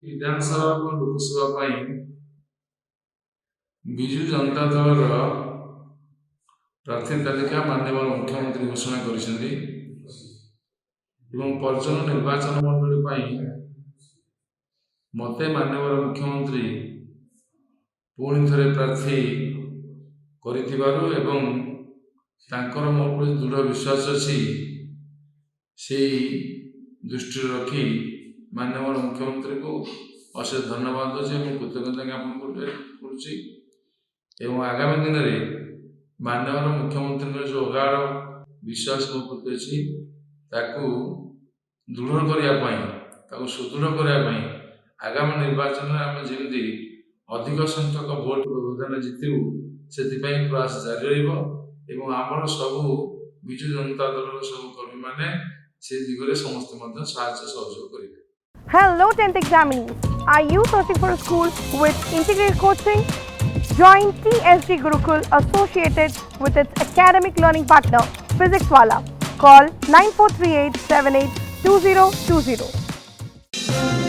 विधानसभा और लोकसभा विजु जनता दल प्रार्थी तालिका माननीय मुख्यमंत्री घोषणा करिसेंती पर्यटन निर्वाचन मंडली मते माननीय मुख्यमंत्री पुणी थे प्रार्थी करिथिबारु एवं तांकर मो प्रति दृढ़ विश्वास अच्छी से दृष्टि रखी माननीय मुख्यमंत्री को अशेष धन्यवाद दूसरी कृतज्ञता ज्ञापन करुँच आगामी दिन में माननीय मुख्यमंत्री जो अगाध विश्वास मो प्रति अच्छी दृढ़ करने सुदृढ़ करने आगामी निर्वाचन में आम जमी अधिक संख्यक भोट व्यवधान जितु से प्रयास जारी रमर सबू विजु जनता दल सब कर्मी मैंने से दिगरे समस्त सहयोग करेंगे। Hello 10th examinees. Are you searching for a school with integrated coaching? Join TSG Gurukul associated with its academic learning partner Physics Wala. Call 9438 782020.